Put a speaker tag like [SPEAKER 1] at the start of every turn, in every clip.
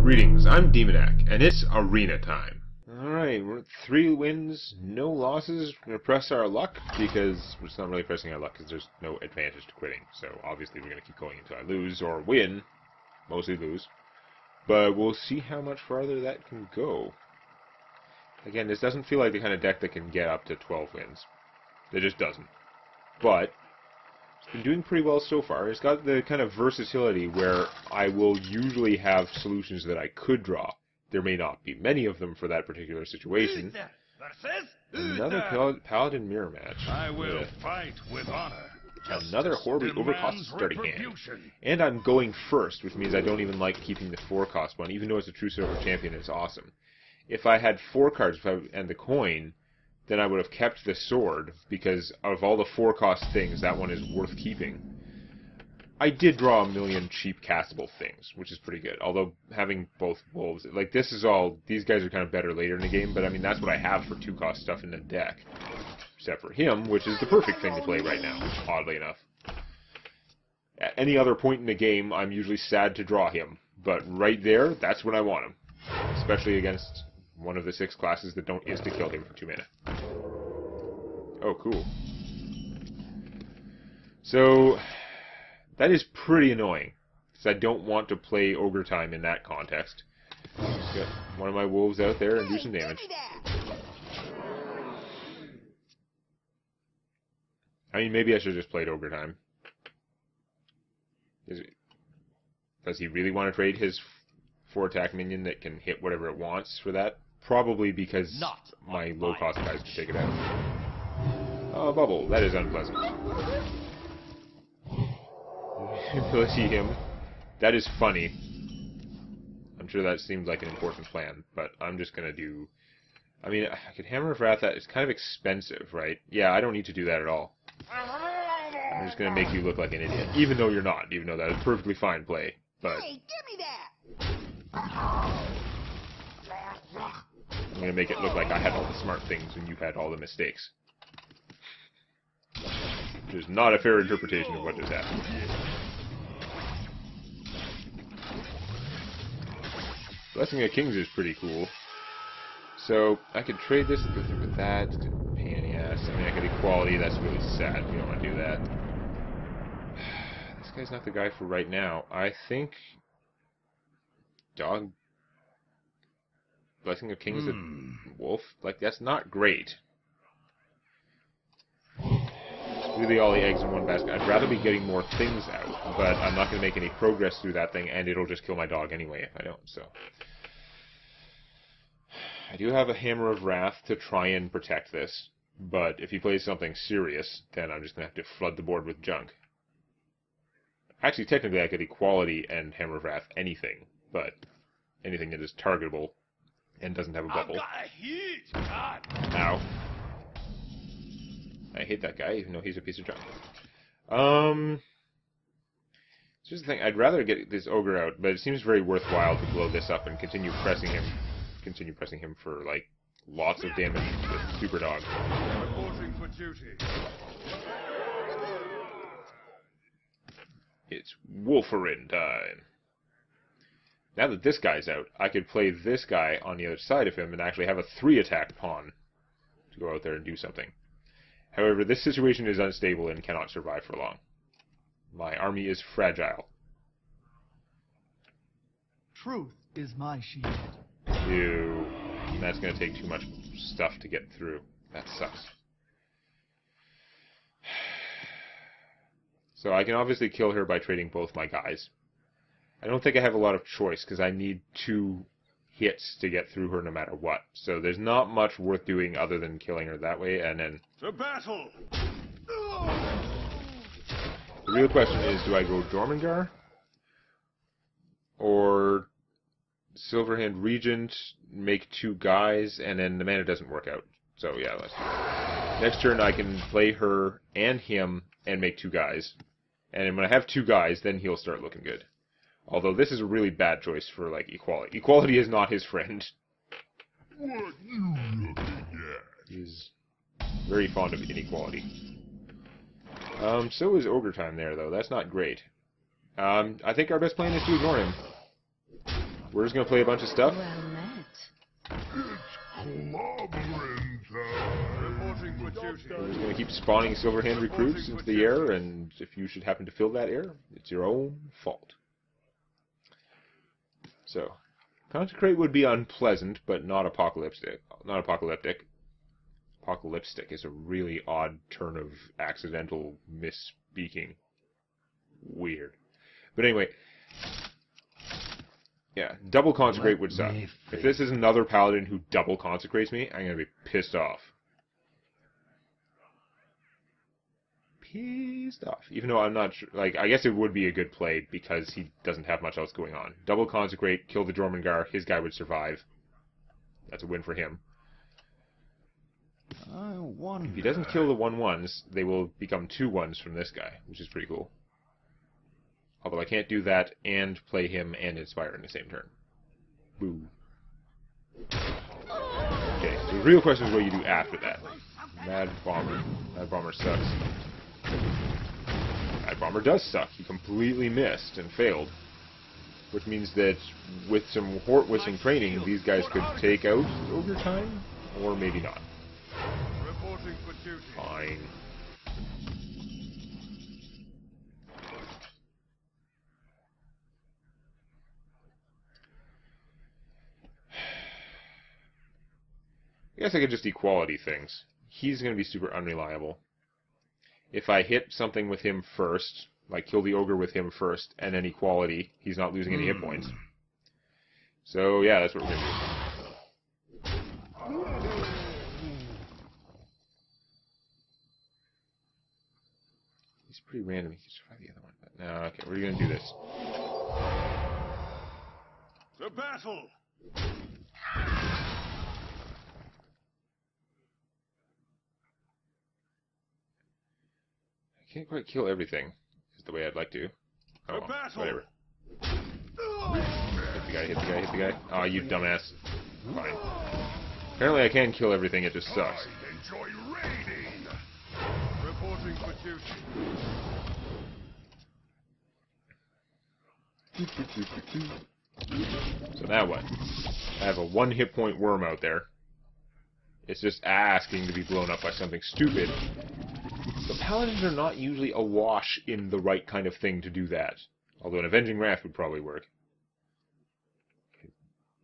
[SPEAKER 1] Greetings, I'm Demonac, and it's arena time. Alright, we're at 3 wins, no losses. We're going to press our luck, because we're not really pressing our luck, because there's no advantage to quitting. So obviously we're going to keep going until I lose, or win. Mostly lose. But we'll see how much farther that can go. Again, this doesn't feel like the kind of deck that can get up to 12 wins. It just doesn't. But it's been doing pretty well so far. It's got the kind of versatility where I will usually have solutions that I could draw. There may not be many of them for that particular situation. Another Paladin mirror match.
[SPEAKER 2] I will fight with honor.
[SPEAKER 1] Another horribly overcost starting hand. And I'm going first, which means I don't even like keeping the 4-cost one, even though it's a true silver champion, it's awesome. If I had 4 cards and the coin, then I would have kept the sword, because of all the 4-cost things, that one is worth keeping. I did draw a million cheap castable things, which is pretty good, although having both wolves, like this is all, these guys are kind of better later in the game, but I mean that's what I have for 2-cost stuff in the deck. Except for him, which is the perfect thing to play right now, oddly enough. At any other point in the game, I'm usually sad to draw him, but right there, that's when I want him. Especially against one of the 6 classes that don't insta-kill him for 2 mana. Oh, cool. So, that is pretty annoying, because I don't want to play Ogre Time in that context. Just get one of my wolves out there and do some damage. I mean, maybe I should have just played Ogre Time. Does he really want to trade his 4-attack minion that can hit whatever it wants for that? Probably because my low-cost guys can take it out. Oh, bubble. That is unpleasant. Ability him. That is funny. I'm sure that seems like an important plan, but I'm just going to do... I mean, I could Hammer of Wrath that. It's kind of expensive, right? Yeah, I don't need to do that at all. I'm just going to make you look like an idiot. Even though you're not. Even though that is perfectly fine play. But
[SPEAKER 3] Hey, give me that!
[SPEAKER 1] I'm going to make it look like I had all the smart things and you had all the mistakes. Which is not a fair interpretation of what just happened. Blessing of Kings is pretty cool. So, I could trade this and go through with that. It's a pain in the ass. I mean, I could equality. That's really sad. We don't want to do that. This guy's not the guy for right now. I think... Dog... Blessing of Kings and Wolf? Like, that's not great. It's really all the eggs in one basket. I'd rather be getting more things out, but I'm not going to make any progress through that thing, and it'll just kill my dog anyway if I don't, so... I do have a Hammer of Wrath to try and protect this, but if he plays something serious, then I'm just going to have to flood the board with junk. Actually, technically I could equality and Hammer of Wrath anything, but anything that is targetable and doesn't have a bubble. Ow. I hate that guy, even though he's a piece of junk. Here's the thing, I'd rather get this ogre out, but it seems very worthwhile to blow this up and continue pressing him for, like, lots of damage with Super Dog.
[SPEAKER 2] Reporting for duty.
[SPEAKER 1] It's Wolferin time. Now that this guy's out, I could play this guy on the other side of him and actually have a 3-attack pawn to go out there and do something. However, this situation is unstable and cannot survive for long. My army is fragile.
[SPEAKER 3] Truth is my shield.
[SPEAKER 1] Ew. That's going to take too much stuff to get through. That sucks. So I can obviously kill her by trading both my guys. I don't think I have a lot of choice, because I need 2 hits to get through her no matter what. So there's not much worth doing other than killing her that way, and then...
[SPEAKER 2] To battle!
[SPEAKER 1] The real question is, do I go Jormungandr? Or Silverhand Regent, make 2 guys, and then the mana doesn't work out. So yeah, let's do that. Next turn I can play her and him and make 2 guys. And when I have 2 guys, then he'll start looking good. Although this is a really bad choice for, like, equality. Equality is not his friend.
[SPEAKER 2] What you looking at?
[SPEAKER 1] He's very fond of inequality. So is Ogre Time there, though. That's not great. I think our best plan is to ignore him. we're just gonna play a bunch of stuff.
[SPEAKER 4] Well met.
[SPEAKER 2] Clobbering time. Reporting for duty.
[SPEAKER 1] We're just gonna keep spawning Silverhand recruits into the air, and if you should happen to fill that air, it's your own fault. So, Consecrate would be unpleasant, but not apocalyptic. Not apocalyptic. Apocalyptic is a really odd turn of accidental misspeaking. Weird. But anyway, yeah, double Consecrate would suck. If this is another Paladin who double Consecrates me, I'm gonna be pissed off. Pissed off. Even though I'm not sure, like, I guess it would be a good play because he doesn't have much else going on. Double Consecrate, kill the Jormungandr, his guy would survive. That's a win for him. If he doesn't kill the 1/1s, they will become 2/1s from this guy, which is pretty cool. Although I can't do that and play him and Inspire in the same turn. Boo. Okay, so the real question is what you do after that. Mad Bomber. Mad Bomber sucks. Mad Bomber does suck. He completely missed and failed. Which means that with some Hort-wishing training, these guys could take out over time, or maybe not.
[SPEAKER 2] Reporting for duty.
[SPEAKER 1] Fine. I guess I could just equality things. He's going to be super unreliable. If I hit something with him first, like kill the ogre with him first, and then equality, he's not losing any hit points. So yeah, that's what we're going to do. He's pretty random. He can try the other one. But no, okay, we're going to do this.
[SPEAKER 2] To battle!
[SPEAKER 1] I can't quite kill everything, is the way I'd like to. Oh, well, whatever. Hit the guy, hit the guy, hit the guy. Aw, you dumbass. Fine. Apparently I can kill everything, it just sucks.
[SPEAKER 2] I enjoy raiding. Reporting for duty.
[SPEAKER 1] So now what? I have a 1 hit point worm out there. It's just asking to be blown up by something stupid. The Paladins are not usually awash in the right kind of thing to do that. Although an Avenging Wrath would probably work.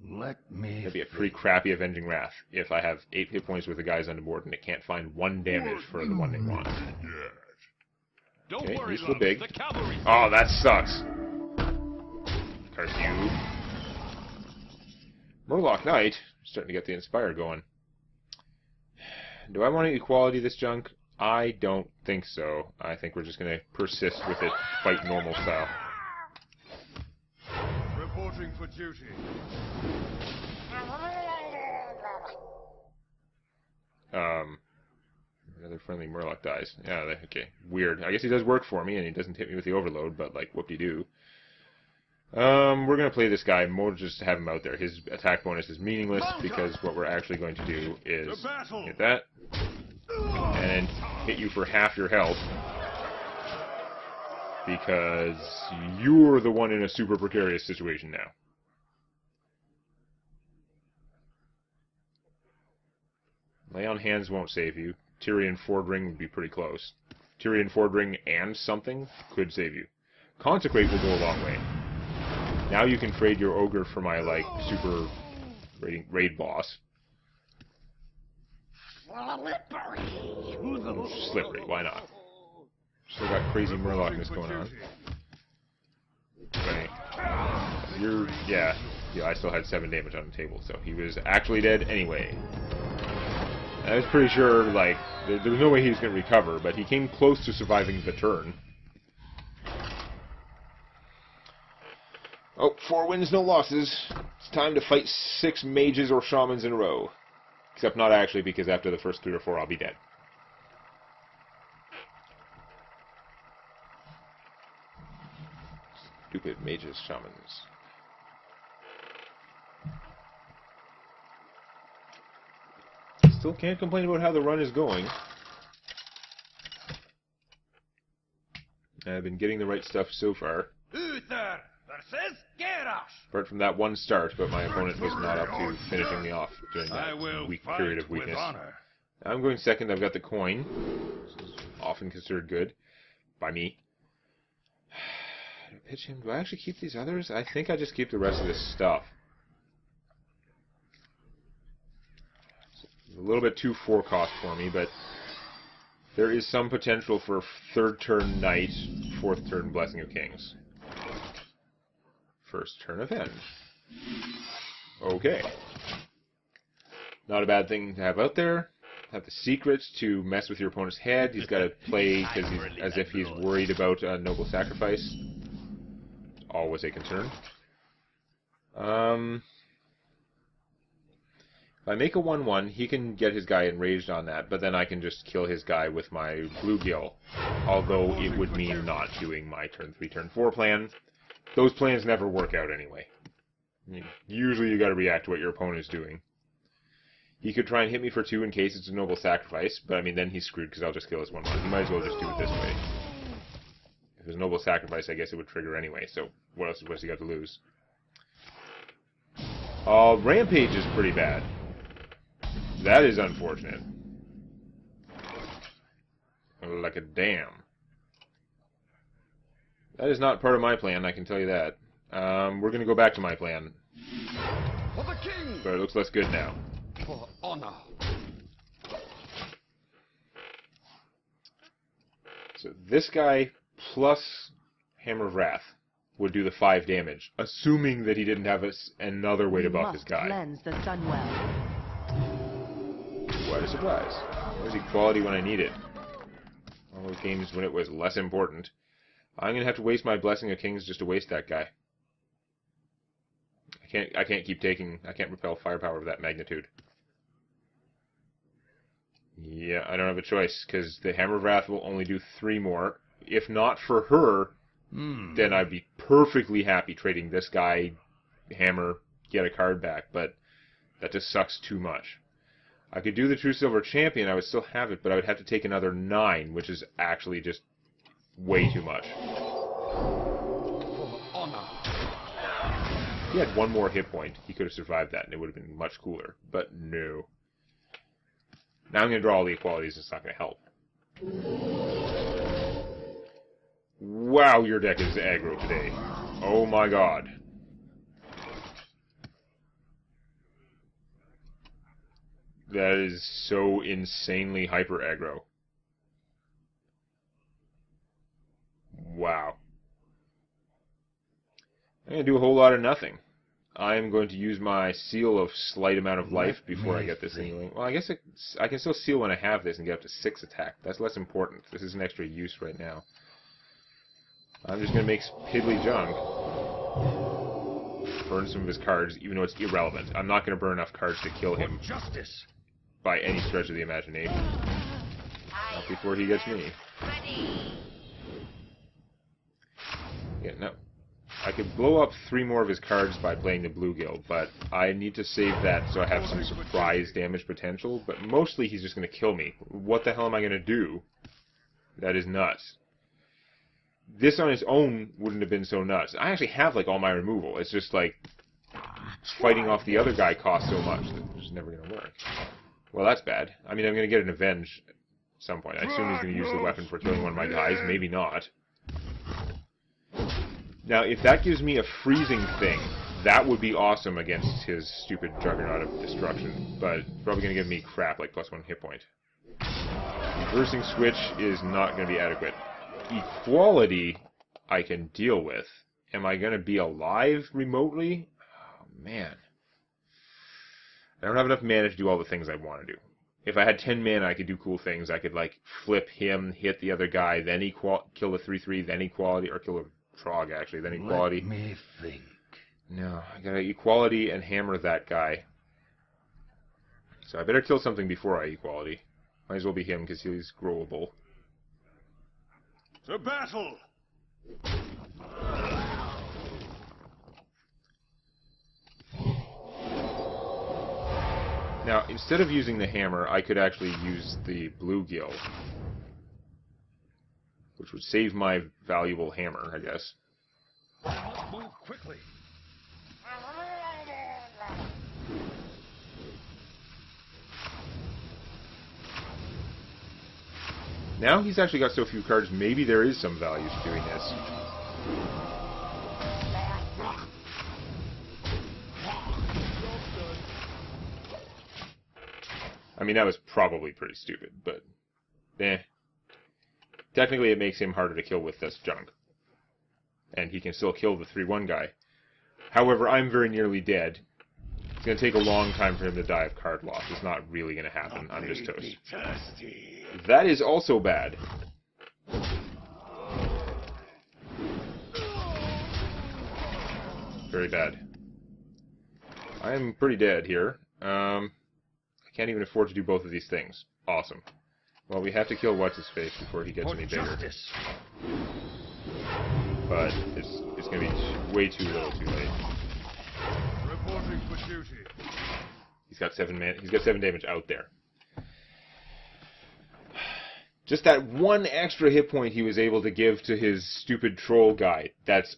[SPEAKER 1] That'd be a pretty crappy Avenging Wrath if I have 8 hit points with the guys on the board and it can't find 1 damage for the one they want. Okay, useful big. Oh, that sucks. Curse you. Murloc Knight, starting to get the Inspire going. Do I want to equality this junk? I don't think so. I think we're just going to persist with it, fight normal style.
[SPEAKER 2] Reporting for duty.
[SPEAKER 1] Another friendly Murloc dies. Yeah, okay. Weird. I guess he does work for me, and he doesn't hit me with the overload, but, like, whoop-de-doo. We're going to play this guy more just to have him out there. His attack bonus is meaningless, because what we're actually going to do is hit that, and hit you for half your health, because you're the one in a super precarious situation now. Lay on Hands won't save you. Tyrion Fordring would be pretty close. Tyrion Fordring and something could save you. Consecrate will go a long way. Now you can trade your ogre for my, like, super raid boss. Slippery, why not? Still got crazy Murlocness going on. Okay. Yeah, I still had 7 damage on the table, so he was actually dead anyway. I was pretty sure, like, there was no way he was going to recover, but he came close to surviving the turn. Oh, 4 wins, no losses. It's time to fight 6 mages or shamans in a row. Except not actually, because after the first 3 or 4, I'll be dead. Stupid mages, shamans. Still can't complain about how the run is going. I've been getting the right stuff so far.
[SPEAKER 2] Uther,
[SPEAKER 1] Apart from that one start, but my opponent was not up to finishing me off during that weak period of weakness. I'm going second. I've got the coin. This is often considered good by me. Do I pitch him? Do I actually keep these others? I think I just keep the rest of this stuff. It's a little bit too 4-cost for me, but there is some potential for 3rd turn Knight, 4th turn Blessing of Kings. 1st turn Avenge. Okay. Not a bad thing to have out there. Have the secrets to mess with your opponent's head. He's got to play as if he's worried about a noble sacrifice. Always a concern. If I make a 1-1, he can get his guy enraged on that, but then I can just kill his guy with my bluegill. Although it would mean not doing my turn 3, turn 4 plan. Those plans never work out anyway. Usually you got to react to what your opponent is doing. He could try and hit me for 2 in case it's a noble sacrifice, but I mean then he's screwed because I'll just kill his 1-1. He might as well just do it this way. If it was a noble sacrifice, I guess it would trigger anyway, so what else has he got to lose? Rampage is pretty bad. That is unfortunate. Like a dam. That is not part of my plan, I can tell you that. We're going to go back to my plan.
[SPEAKER 2] For the king!
[SPEAKER 1] But it looks less good now.
[SPEAKER 2] For honor.
[SPEAKER 1] So this guy plus Hammer of Wrath would do the 5 damage, assuming that he didn't have another way to buff his guy.
[SPEAKER 4] Cleanse the Sunwell.
[SPEAKER 1] What a surprise. Where's equality when I need it? All those games when it was less important. I'm going to have to waste my Blessing of Kings just to waste that guy. I can't repel firepower of that magnitude. Yeah, I don't have a choice, because the Hammer of Wrath will only do 3 more. If not for her, then I'd be perfectly happy trading this guy, Hammer, get a card back, but that just sucks too much. I could do the True Silver Champion, I would still have it, but I would have to take another 9, which is actually just way too much. If he had 1 more hit point, he could have survived that, and it would have been much cooler. But no. Now I'm going to draw all the equalities, it's not going to help. Wow, your deck is aggro today. Oh my god. That is so insanely hyper aggro. Wow. I'm going to do a whole lot of nothing. I'm going to use my seal of slight amount of life before I get this thing going. Well, I guess I can still seal when I have this and get up to 6 attack. That's less important. This is an extra use right now. I'm just going to make piddly junk. Burn some of his cards, even though it's irrelevant. I'm not going to burn enough cards to kill him by any stretch of the imagination. Not before he gets me. Yeah, no. I could blow up 3 more of his cards by playing the bluegill, but I need to save that so I have some surprise damage potential, but mostly he's just going to kill me. What the hell am I going to do? That is nuts. This on its own wouldn't have been so nuts. I actually have, like, all my removal. It's just, like, fighting off the other guy costs so much that it's just never going to work. Well, that's bad. I mean, I'm going to get an Avenge at some point. I assume he's going to use the weapon for killing one of my guys. Maybe not. Now, if that gives me a freezing thing, that would be awesome against his stupid Juggernaut of Destruction. But it's probably going to give me crap, like +1 hit point. Reversing Switch is not going to be adequate. Equality, I can deal with. Am I going to be alive remotely? Oh, man. I don't have enough mana to do all the things I want to do. If I had 10 mana, I could do cool things. I could, like, flip him, hit the other guy, then kill the 3/3, then equality, or kill a Trog, actually, then equality.
[SPEAKER 2] Let me think.
[SPEAKER 1] No, I gotta equality and hammer that guy. So I better kill something before I equality. Might as well be him, because he's growable.
[SPEAKER 2] To battle!
[SPEAKER 1] Now, instead of using the hammer, I could actually use the bluegill, which would save my valuable hammer, I guess.
[SPEAKER 2] quickly.
[SPEAKER 1] Now he's actually got so few cards, maybe there is some value to doing this. I mean, that was probably pretty stupid, but eh. Technically, it makes him harder to kill with this junk. And he can still kill the 3-1 guy. However, I'm very nearly dead. It's going to take a long time for him to die of card loss. It's not really going to happen. I'm just toast. That is also bad. Very bad. I'm pretty dead here. I can't even afford to do both of these things. Awesome. Well, we have to kill What's-His-Face before he gets any bigger. But it's going to be way too little too late.
[SPEAKER 2] Reporting for duty.
[SPEAKER 1] He's got 7 damage out there. Just that one extra hit point he was able to give to his stupid troll guy. That's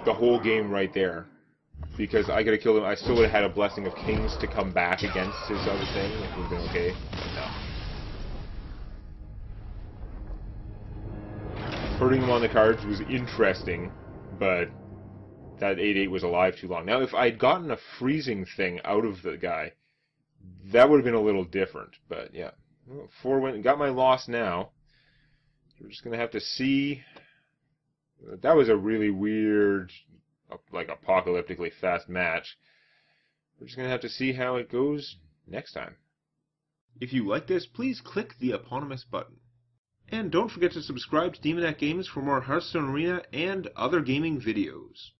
[SPEAKER 1] the whole game right there. Because I could have killed him. I still would have had a Blessing of Kings to come back against his other thing. It would have been okay. But no. Hurting him on the cards was interesting, but that 8-8 was alive too long. Now, if I'd gotten a freezing thing out of the guy, that would have been a little different. But yeah, 4 went. Got my loss now. We're just gonna have to see. That was a really weird, like apocalyptically fast match. We're just gonna have to see how it goes next time. If you like this, please click the eponymous button. And don't forget to subscribe to Demonac Games for more Hearthstone Arena and other gaming videos.